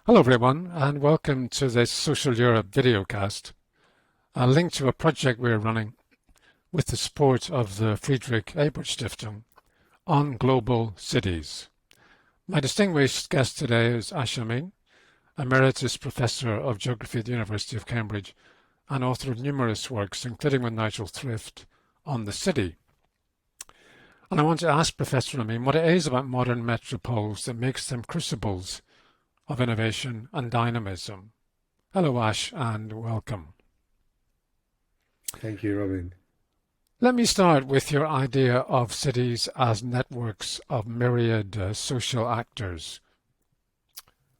Hello everyone and welcome to this Social Europe videocast, a link to a project we're running with the support of the Friedrich Ebert Stiftung on global cities. My distinguished guest today is Amin, emeritus professor of geography at the University of Cambridge and author of numerous works, including with Nigel Thrift, on the city. And I want to ask Professor Amin what it is about modern metropoles that makes them crucibles of innovation and dynamism. Hello, Ash, and welcome. Thank you, Robin. Let me start with your idea of cities as networks of myriad social actors.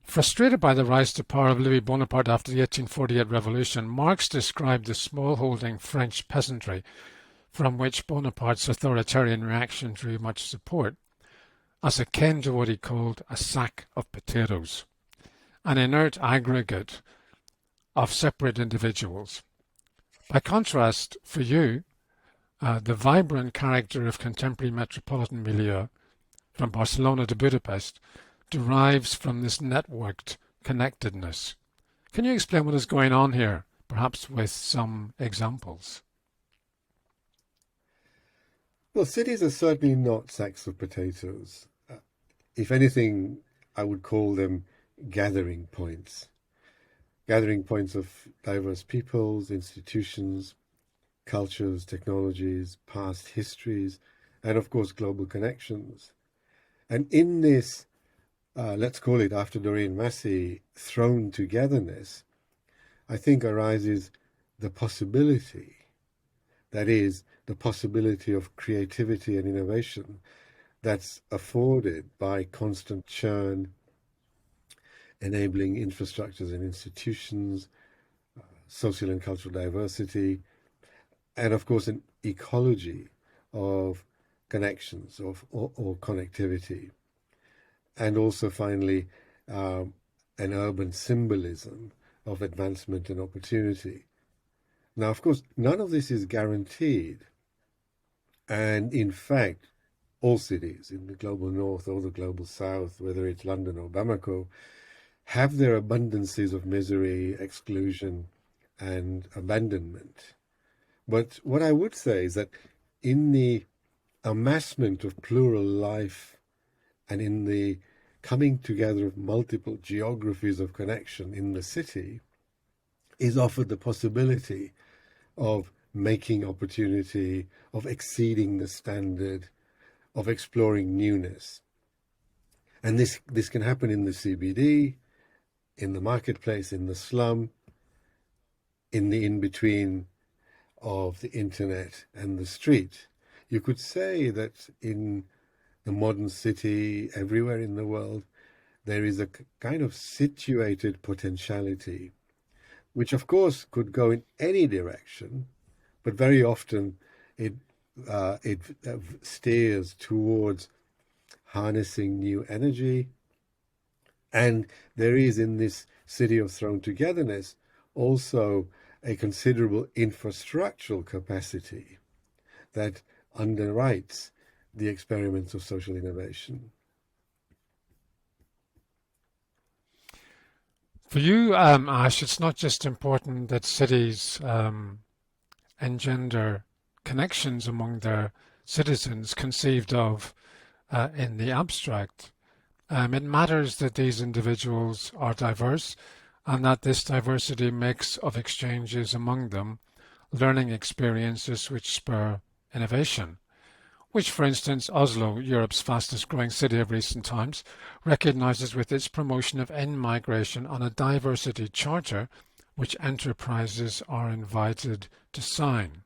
Frustrated by the rise to power of Louis Bonaparte after the 1848 revolution, Marx described the small-holding French peasantry, from which Bonaparte's authoritarian reaction drew much support, as akin to what he called a sack of potatoes, an inert aggregate of separate individuals. By contrast, for you, the vibrant character of contemporary metropolitan milieu, from Barcelona to Budapest, derives from this networked connectedness. Can you explain what is going on here, perhaps with some examples? Well, cities are certainly not sacks of potatoes. If anything, I would call them gathering points of diverse peoples, institutions, cultures, technologies, past histories, and of course, global connections. And in this, let's call it, after Doreen Massey, thrown togetherness, I think arises the possibility, that is, the possibility of creativity and innovation that's afforded by constant churn, enabling infrastructures and institutions, social and cultural diversity, and of course an ecology of connections or connectivity. And also finally, an urban symbolism of advancement and opportunity. Now, of course, none of this is guaranteed. And in fact, all cities in the global north or the global south, whether it's London or Bamako, have their abundances of misery, exclusion, and abandonment. But what I would say is that in the amassment of plural life and in the coming together of multiple geographies of connection in the city is offered the possibility of making opportunity, of exceeding the standard, of exploring newness. And this can happen in the CBD, in the marketplace, in the slum, in the in-between of the internet and the street. You could say that in the modern city, everywhere in the world, there is a kind of situated potentiality, which of course could go in any direction, but very often it steers towards harnessing new energy. And there is in this city of thrown togetherness also a considerable infrastructural capacity that underwrites the experiments of social innovation. For you, Ash, it's not just important that cities engender connections among their citizens conceived of in the abstract. It matters that these individuals are diverse and that this diversity makes of exchanges among them learning experiences which spur innovation, which, for instance, Oslo, Europe's fastest growing city of recent times, recognizes with its promotion of in-migration on a diversity charter which enterprises are invited to sign.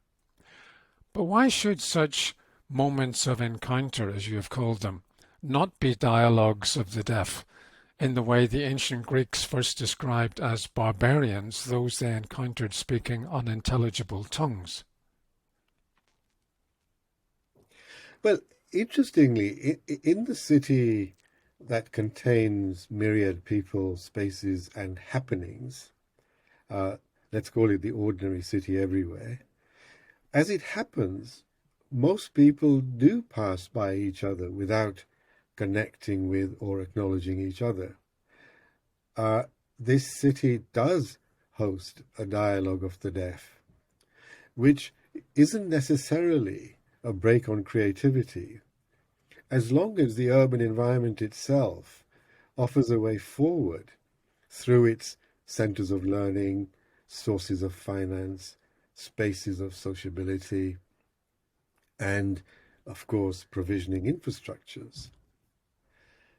But why should such moments of encounter, as you have called them, not be dialogues of the deaf, in the way the ancient Greeks first described as barbarians those they encountered speaking unintelligible tongues? Well, interestingly, in the city that contains myriad people, spaces, and happenings, let's call it the ordinary city everywhere, as it happens, most people do pass by each other without connecting with or acknowledging each other. this city does host a dialogue of the deaf, which isn't necessarily a brake on creativity, as long as the urban environment itself offers a way forward through its centers of learning, sources of finance, spaces of sociability, and, of course, provisioning infrastructures.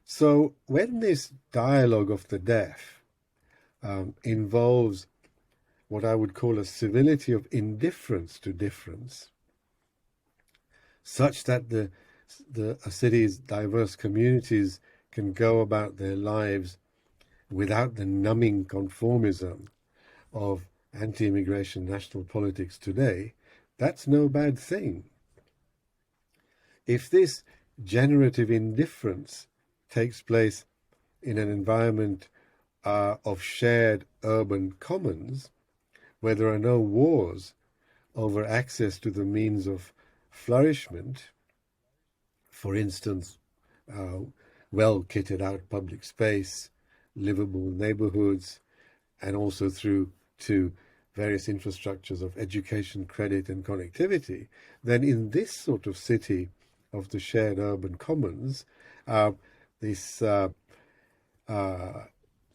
So when this dialogue of the deaf involves what I would call a civility of indifference to difference, such that a city's diverse communities can go about their lives without the numbing conformism of anti-immigration national politics today, that's no bad thing. If this generative indifference takes place in an environment of shared urban commons, where there are no wars over access to the means of flourishment, for instance, well kitted out public space, livable neighborhoods, and also through to various infrastructures of education, credit, and connectivity, then in this sort of city of the shared urban commons, this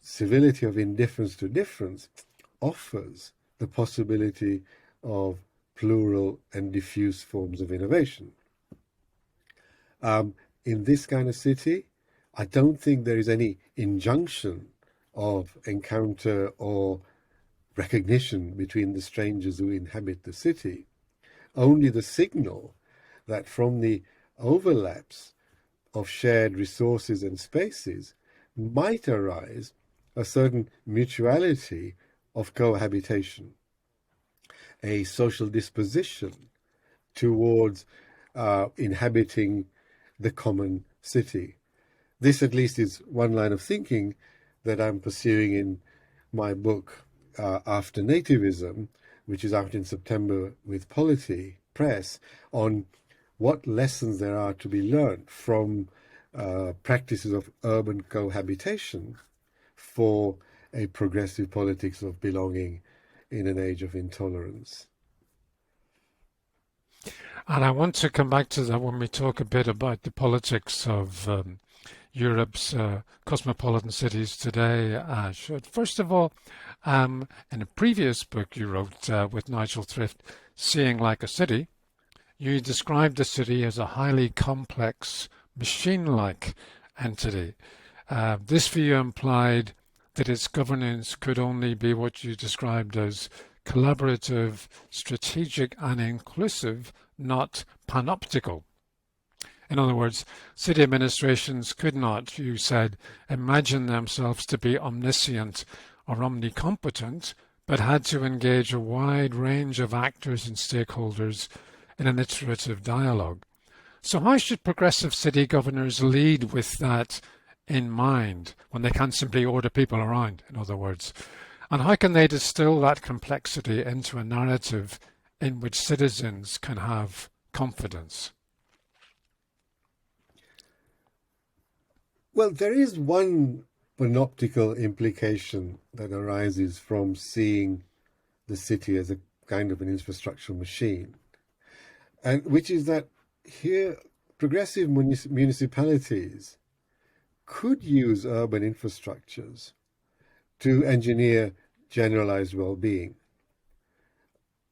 civility of indifference to difference offers the possibility of plural and diffuse forms of innovation. In this kind of city, I don't think there is any injunction of encounter or recognition between the strangers who inhabit the city, only the signal that from the overlaps of shared resources and spaces might arise a certain mutuality of cohabitation, a social disposition towards inhabiting the common city. This at least is one line of thinking that I'm pursuing in my book, After Nativism, which is out in September with Polity Press, on what lessons there are to be learned from practices of urban cohabitation for a progressive politics of belonging in an age of intolerance. And I want to come back to that when we talk a bit about the politics of Europe's cosmopolitan cities today. First of all, in a previous book you wrote with Nigel Thrift, Seeing Like a City, you described the city as a highly complex, machine-like entity. This view implied that its governance could only be what you described as collaborative, strategic, and inclusive, not panoptical. In other words, city administrations could not, you said, imagine themselves to be omniscient or omnicompetent, but had to engage a wide range of actors and stakeholders in an iterative dialogue. So how should progressive city governors lead with that in mind when they can't simply order people around, in other words? And how can they distill that complexity into a narrative in which citizens can have confidence? Well, there is one panoptical implication that arises from seeing the city as a kind of an infrastructural machine, and which is that here progressive municipalities could use urban infrastructures to engineer generalized well-being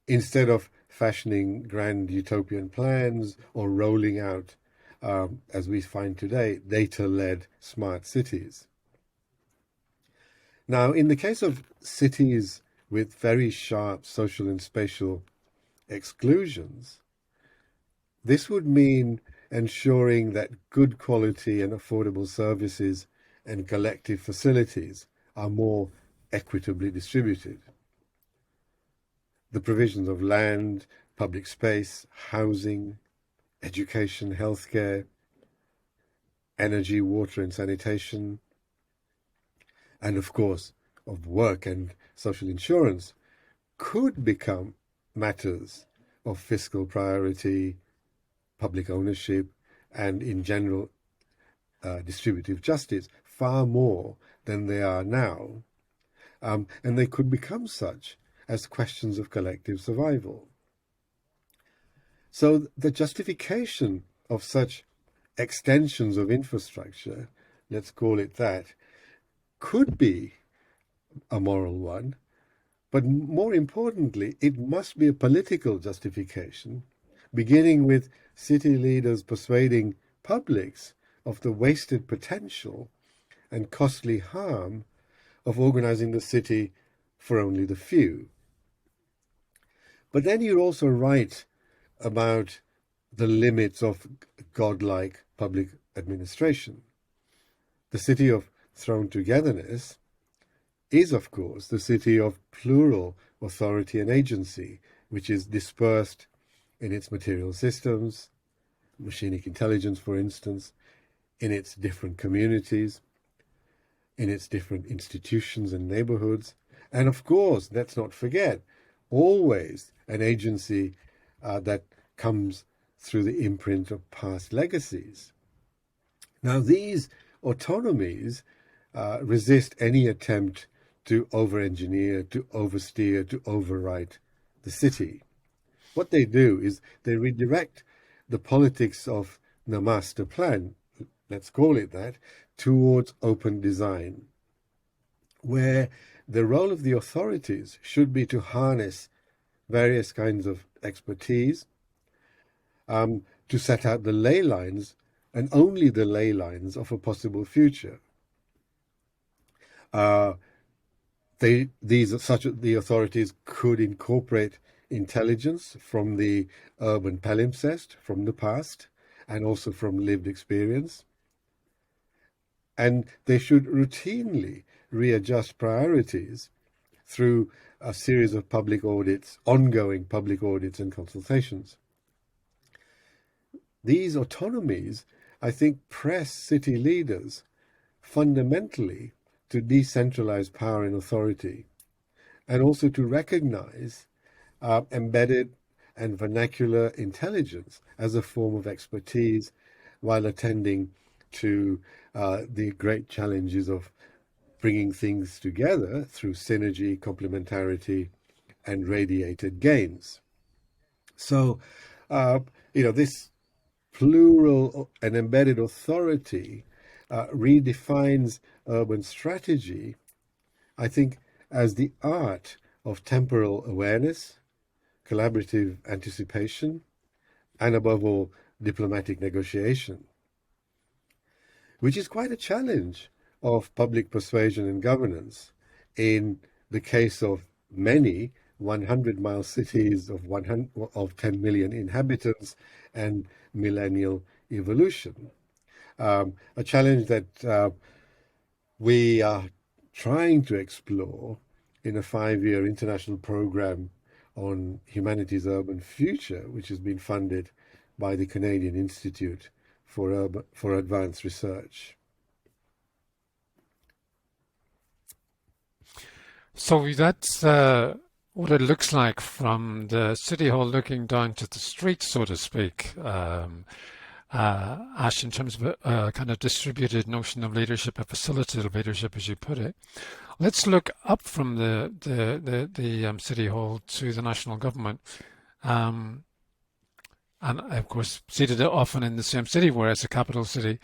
instead of fashioning grand utopian plans or rolling out, as we find today, data-led smart cities. Now, in the case of cities with very sharp social and spatial exclusions, this would mean ensuring that good quality and affordable services and collective facilities are more equitably distributed. The provisions of land, public space, housing, education, healthcare, energy, water and sanitation, and of course of work and social insurance could become matters of fiscal priority, public ownership, and in general distributive justice far more than they are now, and they could become such as questions of collective survival. So the justification of such extensions of infrastructure, let's call it that, could be a moral one, but more importantly, it must be a political justification, beginning with city leaders persuading publics of the wasted potential and costly harm of organizing the city for only the few. But then you're also right about the limits of godlike public administration. The city of thrown togetherness is, of course, the city of plural authority and agency, which is dispersed in its material systems, machinic intelligence, for instance, in its different communities, in its different institutions and neighborhoods. And of course, let's not forget, always an agency that comes through the imprint of past legacies. Now, these autonomies resist any attempt to over-engineer, to oversteer, to overwrite the city. What they do is they redirect the politics of the master plan, let's call it that, towards open design, where the role of the authorities should be to harness various kinds of expertise, to set out the ley lines, and only the ley lines of a possible future. The authorities could incorporate intelligence from the urban palimpsest, from the past, and also from lived experience. And they should routinely readjust priorities through a series of public audits, ongoing public audits and consultations. These autonomies, I think, press city leaders fundamentally to decentralize power and authority, and also to recognize embedded and vernacular intelligence as a form of expertise, while attending to the great challenges of bringing things together through synergy, complementarity, and radiated gains. So, this plural and embedded authority redefines urban strategy, I think, as the art of temporal awareness, collaborative anticipation, and above all, diplomatic negotiation, which is quite a challenge of public persuasion and governance in the case of many 100-mile cities of 10 million inhabitants and millennial evolution. A challenge that we are trying to explore in a 5-year international program on humanity's urban future, which has been funded by the Canadian Institute for Advanced Research. So that's what it looks like from the City Hall looking down to the street, so to speak. Ash, in terms of a kind of distributed notion of leadership, a facilitative leadership, as you put it. Let's look up from the City Hall to the national government. And of course, seated often in the same city, whereas a capital city.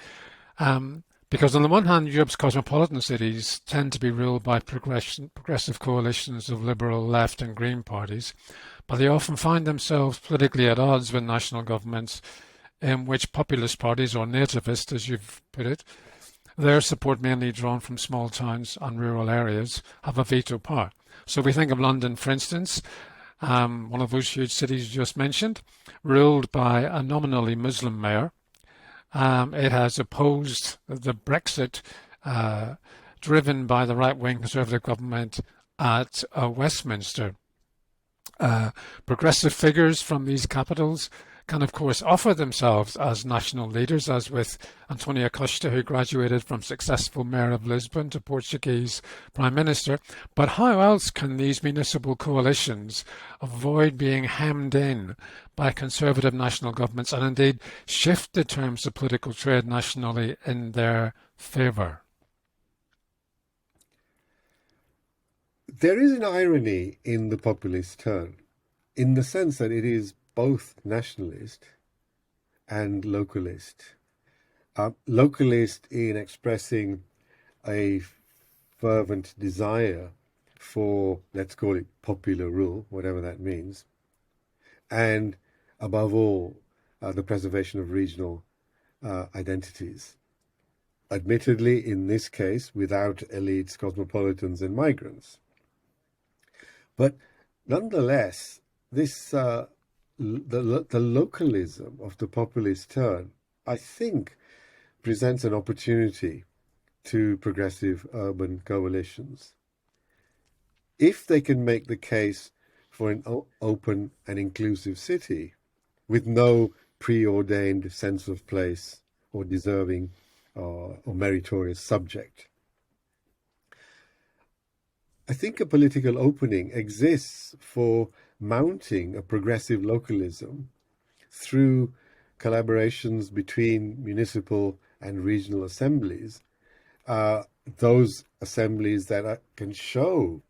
Because on the one hand, Europe's cosmopolitan cities tend to be ruled by progressive coalitions of liberal, left and green parties, but they often find themselves politically at odds with national governments in which populist parties, or nativist, as you've put it, their support mainly drawn from small towns and rural areas, have a veto power. So we think of London, for instance, one of those huge cities you just mentioned, ruled by a nominally Muslim mayor. It has opposed the Brexit driven by the right-wing Conservative government at Westminster. Progressive figures from these capitals can, of course, offer themselves as national leaders, as with António Costa, who graduated from successful mayor of Lisbon to Portuguese prime minister. But how else can these municipal coalitions avoid being hemmed in by conservative national governments and indeed shift the terms of political trade nationally in their favour? There is an irony in the populist turn, in the sense that it is both nationalist and localist. Localist in expressing a fervent desire for, let's call it popular rule, whatever that means, and above all, the preservation of regional identities. Admittedly, in this case, without elites, cosmopolitans, and migrants. But nonetheless, the localism of the populist turn, I think, presents an opportunity to progressive urban coalitions. If they can make the case for an open and inclusive city with no preordained sense of place or deserving or meritorious subject, I think a political opening exists for mounting a progressive localism through collaborations between municipal and regional assemblies, those assemblies that can show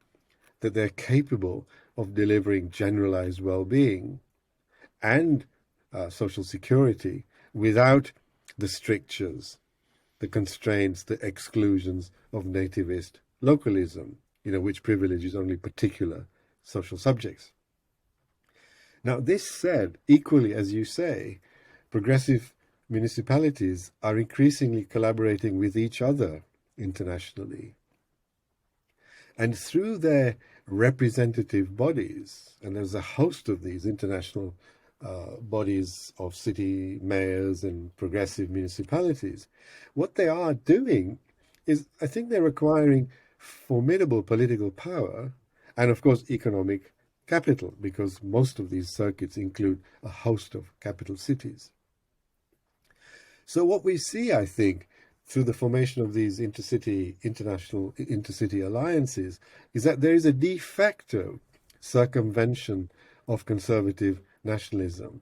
that they're capable of delivering generalized well-being and social security without the strictures, the constraints, the exclusions of nativist localism, which privileges only particular social subjects. Now, this said, equally, as you say, progressive municipalities are increasingly collaborating with each other internationally. And through their representative bodies, and there's a host of these international bodies of city mayors and progressive municipalities, what they are doing is, I think they're acquiring formidable political power and, of course, economic capital, because most of these circuits include a host of capital cities. So what we see, I think, through the formation of these international intercity alliances, is that there is a de facto circumvention of conservative nationalism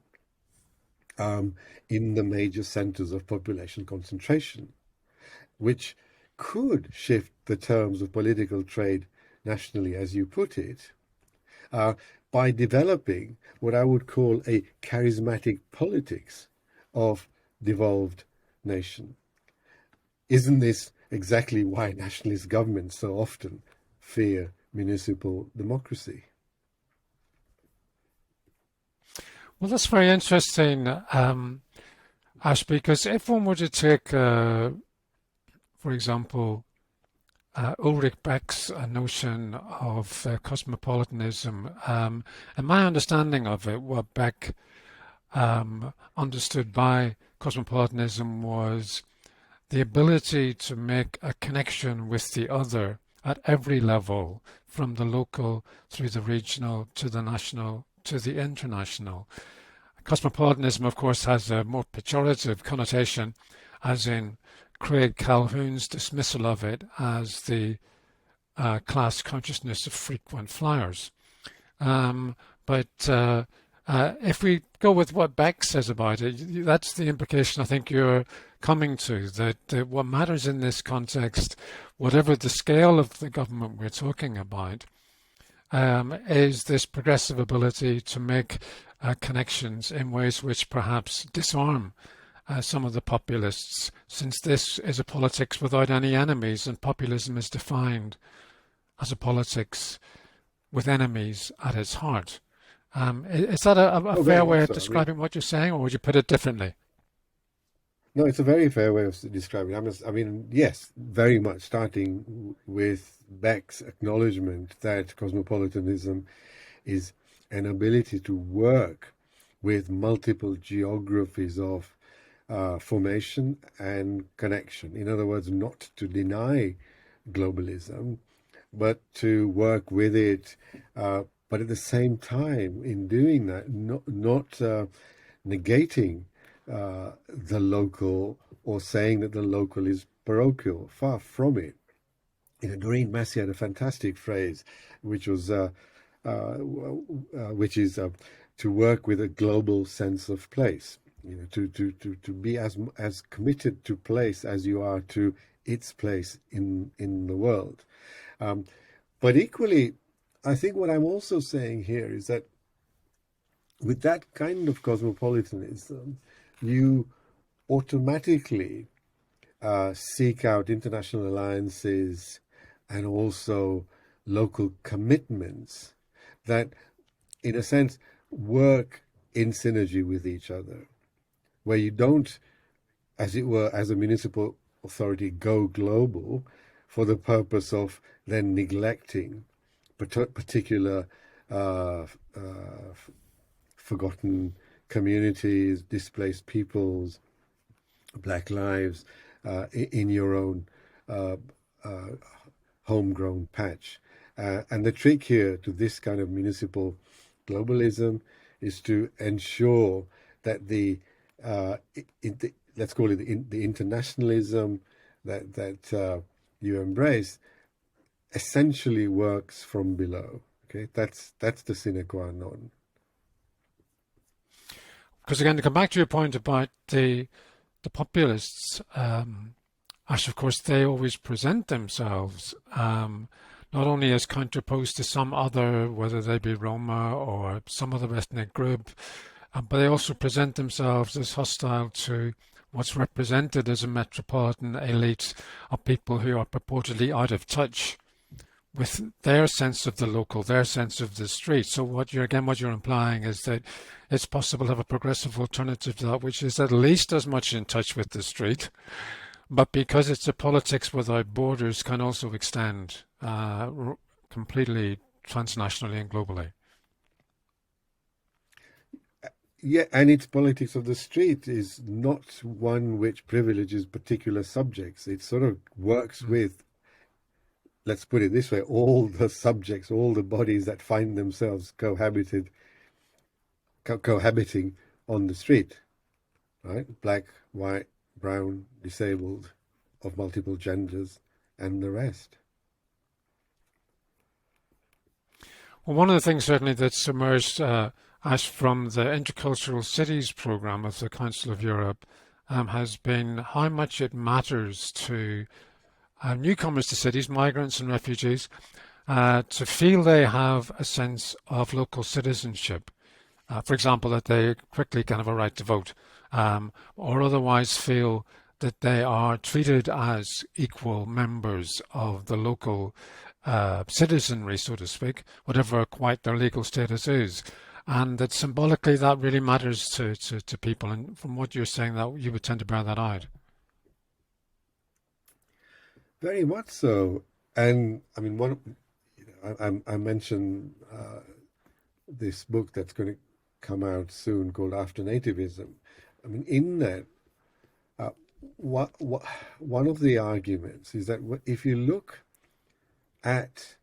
in the major centers of population concentration, which could shift the terms of political trade nationally, as you put it, by developing what I would call a charismatic politics of devolved nation. Isn't this exactly why nationalist governments so often fear municipal democracy? Well, that's very interesting, Ash, because if one were to take, for example, Ulrich Beck's notion of cosmopolitanism, and my understanding of it, what Beck understood by cosmopolitanism was the ability to make a connection with the other at every level, from the local through the regional to the national to the international. Cosmopolitanism, of course, has a more pejorative connotation, as in Craig Calhoun's dismissal of it as the class consciousness of frequent flyers. But if we go with what Beck says about it, that's the implication I think you're coming to, that what matters in this context, whatever the scale of the government we're talking about, is this progressive ability to make connections in ways which perhaps disarm some of the populists, since this is a politics without any enemies, and populism is defined as a politics with enemies at its heart. Is that a fair way of describing what you're saying, or would you put it differently? No, it's a very fair way of describing it. I mean, yes, very much starting with Beck's acknowledgement that cosmopolitanism is an ability to work with multiple geographies of formation and connection. In other words, not to deny globalism, but to work with it, but at the same time, in doing that, not negating the local or saying that the local is parochial. Far from it. Doreen Massey had a fantastic phrase, which is to work with a global sense of place. To be as committed to place as you are to its place in the world. But equally, I think what I'm also saying here is that with that kind of cosmopolitanism, you automatically seek out international alliances and also local commitments that, in a sense, work in synergy with each other, where you don't, as it were, as a municipal authority, go global for the purpose of then neglecting particular uh, uh, forgotten communities, displaced peoples, black lives in your own uh, uh, homegrown patch. And the trick here to this kind of municipal globalism is to ensure that let's call it the internationalism that you embrace essentially works from below. Okay, that's the sine qua non. Because again, to come back to your point about the populists, as of course they always present themselves not only as counterposed to some other, whether they be Roma or some other ethnic group, but they also present themselves as hostile to what's represented as a metropolitan elite of people who are purportedly out of touch with their sense of the local, their sense of the street. So what you're implying is that it's possible to have a progressive alternative to that, which is at least as much in touch with the street, but because it's a politics without borders, can also extend completely transnationally and globally. Yeah, and its politics of the street is not one which privileges particular subjects. It sort of works with, let's put it this way, all the subjects, all the bodies that find themselves cohabiting on the street, right? Black, white, brown, disabled, of multiple genders, and the rest. Well, one of the things certainly that's emerged as from the Intercultural Cities programme of the Council of Europe has been how much it matters to newcomers to cities, migrants and refugees, to feel they have a sense of local citizenship. For example, that they quickly can have a right to vote, or otherwise feel that they are treated as equal members of the local citizenry, so to speak, whatever quite their legal status is. And that symbolically that really matters to people. And from what you're saying, that you would tend to bear that out. Very much so. And I mean, I mentioned this book that's going to come out soon called After Nativism. I mean, in that, uh, one of the arguments is that if you look at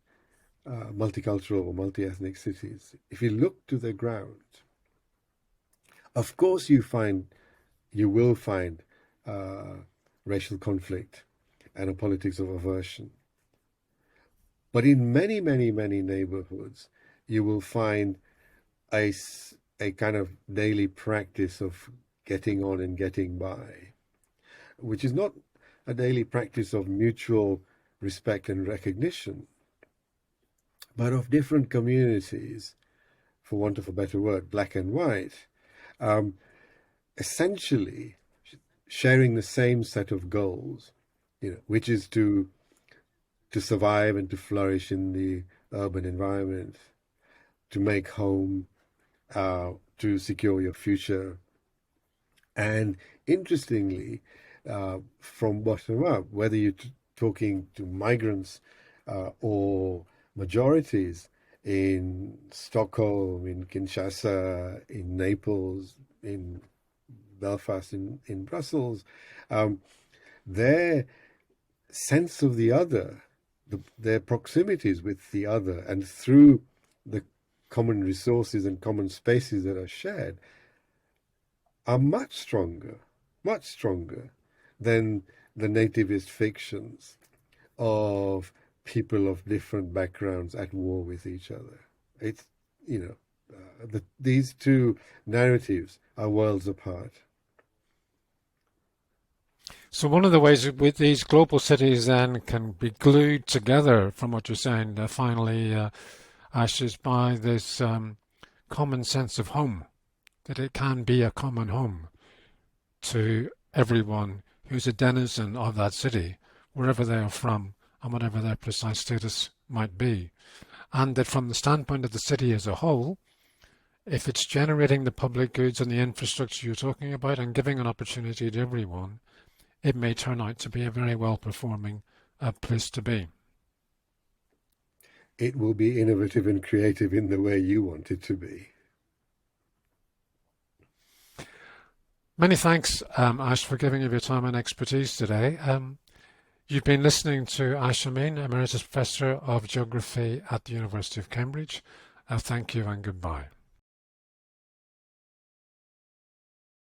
multicultural or multi-ethnic cities, if you look to the ground, of course you will find racial conflict and a politics of aversion. But in many, many, many neighborhoods, you will find a, a kind of daily practice of getting on and getting by, which is not a daily practice of mutual respect and recognition, but of different communities, for want of a better word, black and white, um, essentially sharing the same set of goals, which is to survive and to flourish in the urban environment, to make home, to secure your future. And interestingly, from bottom up, whether you're talking to migrants or majorities in Stockholm, in Kinshasa, in Naples, in Belfast, in Brussels, their sense of the other, their proximities with the other, and through the common resources and common spaces that are shared, are much stronger than the nativist fictions of people of different backgrounds at war with each other. It's, these two narratives are worlds apart. So one of the ways with these global cities then can be glued together, from what you're saying, finally, Ash, is by this common sense of home, that it can be a common home to everyone who's a denizen of that city, wherever they are from and whatever their precise status might be. And that from the standpoint of the city as a whole, if it's generating the public goods and the infrastructure you're talking about and giving an opportunity to everyone, it may turn out to be a very well-performing place to be. It will be innovative and creative in the way you want it to be. Many thanks, Ash, for giving of your time and expertise today. You've been listening to Ash Amin, Emeritus Professor of Geography at the University of Cambridge. Thank you and goodbye.